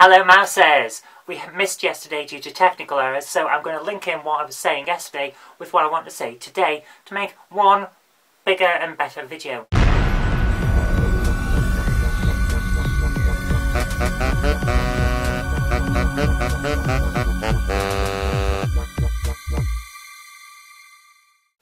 Hello Mouses! We missed yesterday due to technical errors, so I'm going to link in what I was saying yesterday with what I want to say today to make one bigger and better video.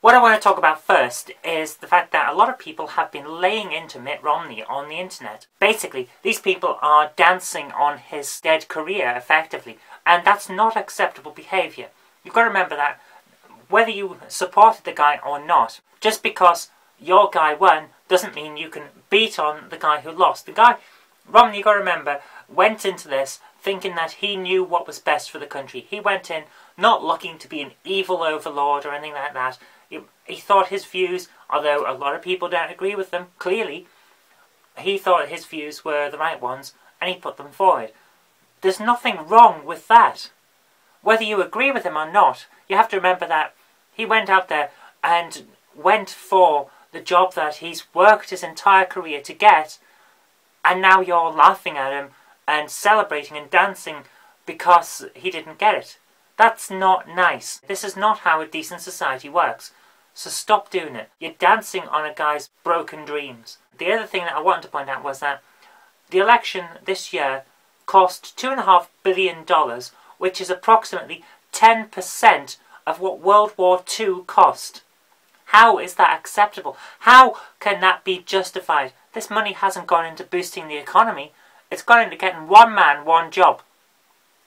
What I want to talk about first is the fact that a lot of people have been laying into Mitt Romney on the internet. Basically, these people are dancing on his dead career, effectively, and that's not acceptable behaviour. You've got to remember that whether you supported the guy or not, just because your guy won doesn't mean you can beat on the guy who lost. The guy, Romney, you've got to remember, went into this thinking that he knew what was best for the country. He went in not looking to be an evil overlord or anything like that. He thought his views, although a lot of people don't agree with them, clearly, he thought his views were the right ones, and he put them forward. There's nothing wrong with that. Whether you agree with him or not, you have to remember that he went out there and went for the job that he's worked his entire career to get, and now you're laughing at him and celebrating and dancing because he didn't get it. That's not nice. This is not how a decent society works. So stop doing it. You're dancing on a guy's broken dreams. The other thing that I wanted to point out was that the election this year cost $2.5 billion, which is approximately 10% of what World War II cost. How is that acceptable? How can that be justified? This money hasn't gone into boosting the economy. It's gone into getting one man, one job.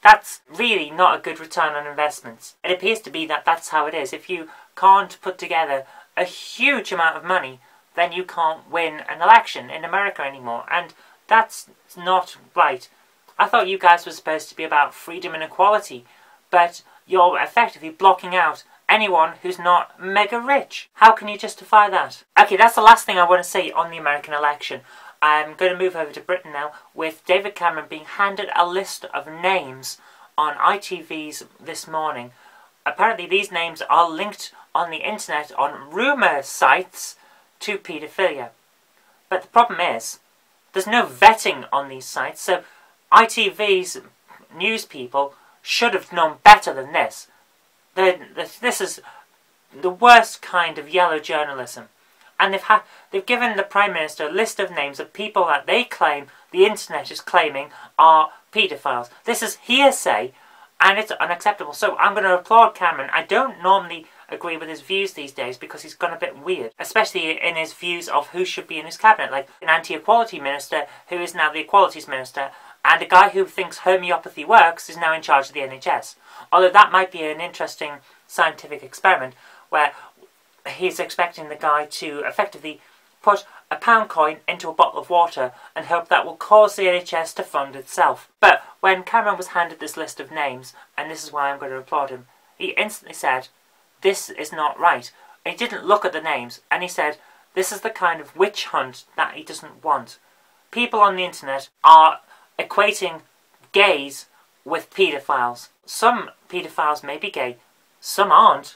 That's really not a good return on investments. It appears to be that that's how it is. If you can't put together a huge amount of money, then you can't win an election in America anymore. And that's not right. I thought you guys were supposed to be about freedom and equality, but you're effectively blocking out anyone who's not mega rich. How can you justify that? Okay, that's the last thing I want to say on the American election. I'm going to move over to Britain now, with David Cameron being handed a list of names on ITV's this morning. Apparently these names are linked on the internet on rumour sites to paedophilia. But the problem is, there's no vetting on these sites, so ITV's news people should have known better than this. This is the worst kind of yellow journalism. And they've given the Prime Minister a list of names of people that they claim, the internet is claiming, are paedophiles. This is hearsay, and it's unacceptable. So I'm going to applaud Cameron. I don't normally agree with his views these days because he's gone a bit weird, especially in his views of who should be in his cabinet, like an anti-equality minister who is now the equalities minister, and a guy who thinks homeopathy works is now in charge of the NHS. Although that might be an interesting scientific experiment where he's expecting the guy to effectively put a pound coin into a bottle of water and hope that will cause the NHS to fund itself. But when Cameron was handed this list of names, and this is why I'm going to applaud him, he instantly said, this is not right. And he didn't look at the names, and he said, this is the kind of witch hunt that he doesn't want. People on the internet are equating gays with paedophiles. Some paedophiles may be gay, some aren't.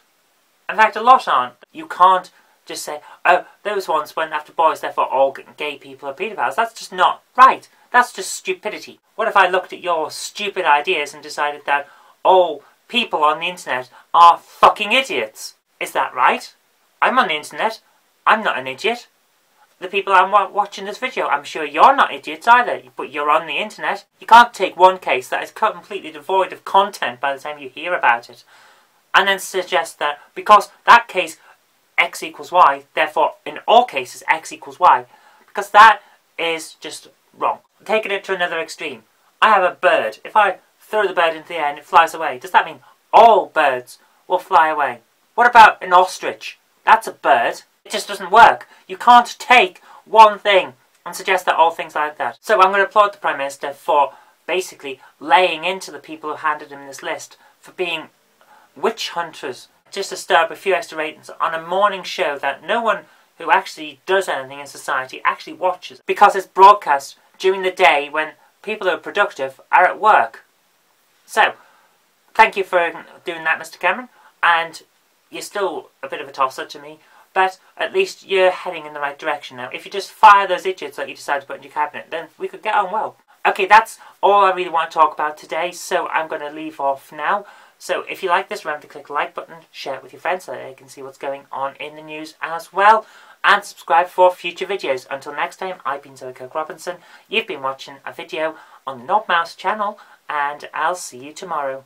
In fact, a lot aren't. You can't just say, oh, those ones went after boys, therefore all gay people are paedophiles. That's just not right. That's just stupidity. What if I looked at your stupid ideas and decided that all people on the internet are fucking idiots? Is that right? I'm on the internet. I'm not an idiot. The people I'm watching this video, I'm sure you're not idiots either, but you're on the internet. You can't take one case that is completely devoid of content by the time you hear about it, and then suggest that because that case X equals Y, therefore in all cases X equals Y, because that is just wrong. Taking it to another extreme. I have a bird. If I throw the bird into the air and it flies away, does that mean all birds will fly away? What about an ostrich? That's a bird. It just doesn't work. You can't take one thing and suggest that all things are like that. So I'm going to applaud the Prime Minister for basically laying into the people who handed him this list for being witch hunters, just to stir up a few extra ratings on a morning show that no one who actually does anything in society actually watches, because it's broadcast during the day when people who are productive are at work. So, thank you for doing that, Mr. Cameron, and you're still a bit of a tosser to me, but at least you're heading in the right direction now. If you just fire those idiots that you decide to put in your cabinet, then we could get on well. Okay, that's all I really want to talk about today, so I'm going to leave off now. So if you like this, remember to click the like button, share it with your friends so that they can see what's going on in the news as well, and subscribe for future videos. Until next time, I've been Kirk-Robinson. You've been watching a video on the Knob Mouse channel, and I'll see you tomorrow.